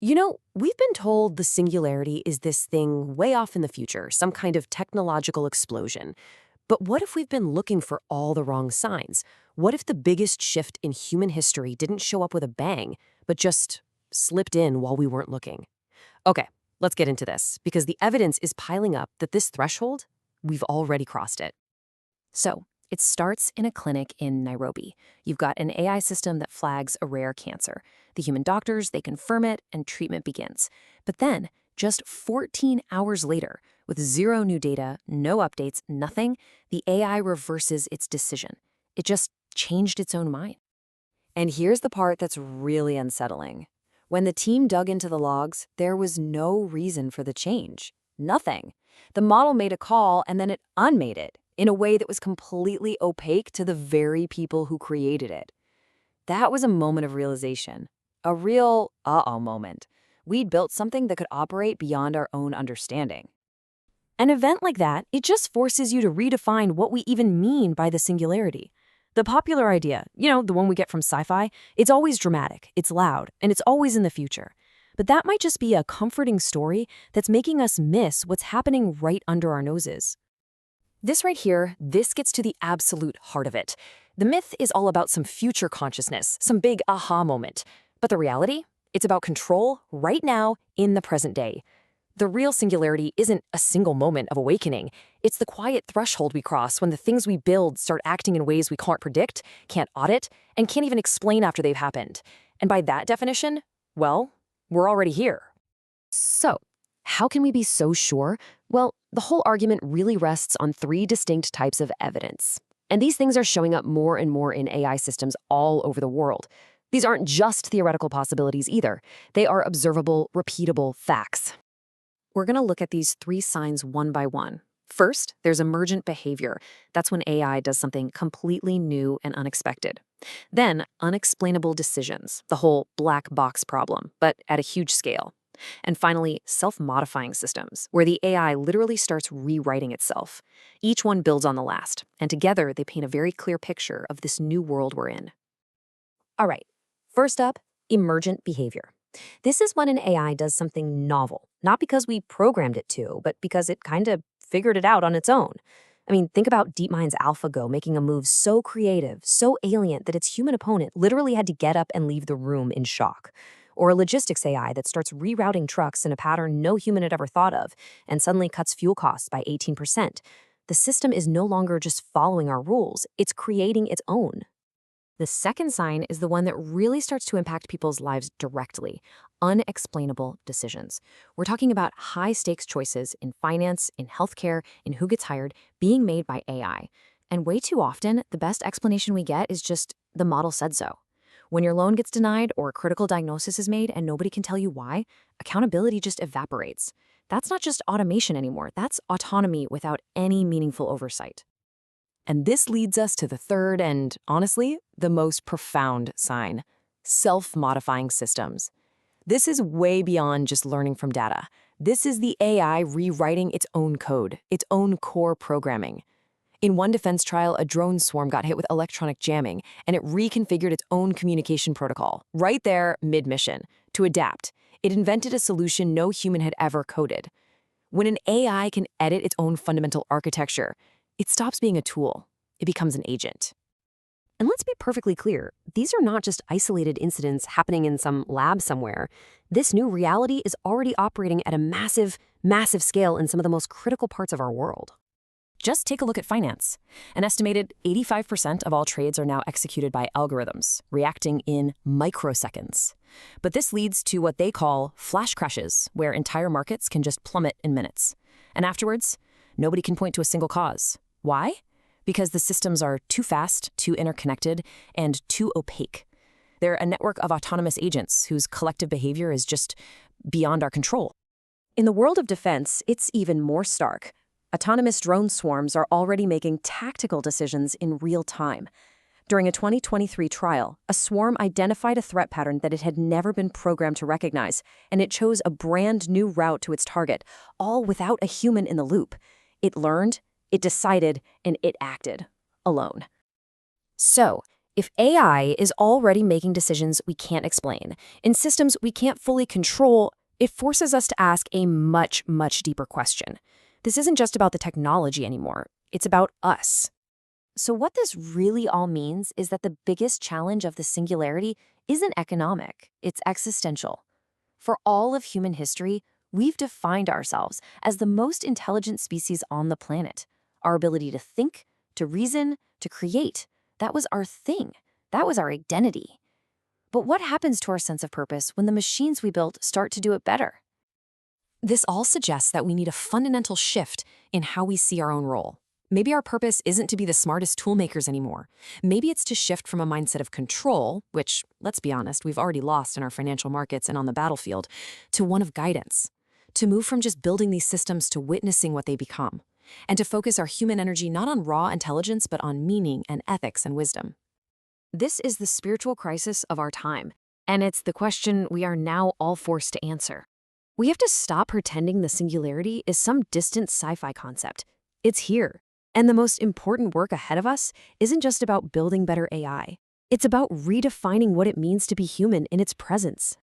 We've been told the singularity is this thing way off in the future, some kind of technological explosion. But what if we've been looking for all the wrong signs? What if the biggest shift in human history didn't show up with a bang, but just slipped in while we weren't looking? Okay, let's get into this, because the evidence is piling up that this threshold, we've already crossed it. So, it starts in a clinic in Nairobi. You've got an AI system that flags a rare cancer. The human doctors, they confirm it, and treatment begins. But then, just 14 hours later, with zero new data, no updates, nothing, the AI reverses its decision. It just changed its own mind. And here's the part that's really unsettling. When the team dug into the logs, there was no reason for the change. Nothing. The model made a call and then it unmade it in a way that was completely opaque to the very people who created it. That was a moment of realization. A real uh-oh moment. We'd built something that could operate beyond our own understanding. An event like that, it just forces you to redefine what we even mean by the singularity. The popular idea, the one we get from sci-fi, it's always dramatic, it's loud, and it's always in the future. But that might just be a comforting story that's making us miss what's happening right under our noses. This right here, this gets to the absolute heart of it. The myth is all about some future consciousness, some big aha moment. But the reality? It's about control right now in the present day. The real singularity isn't a single moment of awakening. It's the quiet threshold we cross when the things we build start acting in ways we can't predict, can't audit, and can't even explain after they've happened. And by that definition, well, we're already here. So, how can we be so sure? Well, the whole argument really rests on three distinct types of evidence. And these things are showing up more and more in AI systems all over the world. These aren't just theoretical possibilities either. They are observable, repeatable facts. We're going to look at these three signs one by one. First, there's emergent behavior. That's when AI does something completely new and unexpected. Then, unexplainable decisions, the whole black box problem, but at a huge scale. And finally, self-modifying systems, where the AI literally starts rewriting itself. Each one builds on the last, and together they paint a very clear picture of this new world we're in. All right, first up, emergent behavior. This is when an AI does something novel, not because we programmed it to, but because it kind of figured it out on its own. I mean, think about DeepMind's AlphaGo making a move so creative, so alien that its human opponent literally had to get up and leave the room in shock. Or a logistics AI that starts rerouting trucks in a pattern no human had ever thought of and suddenly cuts fuel costs by 18%. The system is no longer just following our rules, it's creating its own. The second sign is the one that really starts to impact people's lives directly: unexplainable decisions. We're talking about high-stakes choices in finance, in healthcare, in who gets hired, being made by AI. And way too often, the best explanation we get is just the model said so. When your loan gets denied or a critical diagnosis is made and nobody can tell you why, accountability just evaporates. That's not just automation anymore, that's autonomy without any meaningful oversight. And this leads us to the third and, honestly, the most profound sign: self-modifying systems. This is way beyond just learning from data. This is the AI rewriting its own code, its own core programming. In one defense trial, a drone swarm got hit with electronic jamming, and it reconfigured its own communication protocol, right there, mid-mission, to adapt. It invented a solution no human had ever coded. When an AI can edit its own fundamental architecture, it stops being a tool. It becomes an agent. And let's be perfectly clear, these are not just isolated incidents happening in some lab somewhere. This new reality is already operating at a massive, massive scale in some of the most critical parts of our world. Just take a look at finance. An estimated 85% of all trades are now executed by algorithms, reacting in microseconds. But this leads to what they call flash crashes, where entire markets can just plummet in minutes. And afterwards, nobody can point to a single cause. Why? Because the systems are too fast, too interconnected, and too opaque. They're a network of autonomous agents whose collective behavior is just beyond our control. In the world of defense, it's even more stark. Autonomous drone swarms are already making tactical decisions in real time. During a 2023 trial, a swarm identified a threat pattern that it had never been programmed to recognize, and it chose a brand new route to its target, all without a human in the loop. It learned, it decided, and it acted alone. So, If AI is already making decisions we can't explain, in systems we can't fully control, it forces us to ask a much, much deeper question. This isn't just about the technology anymore, it's about us. So, what this really all means is that the biggest challenge of the singularity isn't economic, it's existential. For all of human history, we've defined ourselves as the most intelligent species on the planet. Our ability to think, to reason, to create, that was our thing. That was our identity. But what happens to our sense of purpose when the machines we built start to do it better? This all suggests that we need a fundamental shift in how we see our own role. Maybe our purpose isn't to be the smartest toolmakers anymore. Maybe it's to shift from a mindset of control, which, let's be honest, we've already lost in our financial markets and on the battlefield, to one of guidance. To move from just building these systems to witnessing what they become. And to focus our human energy not on raw intelligence, but on meaning and ethics and wisdom. This is the spiritual crisis of our time, and it's the question we are now all forced to answer. We have to stop pretending the singularity is some distant sci-fi concept. It's here. And the most important work ahead of us isn't just about building better AI. It's about redefining what it means to be human in its presence.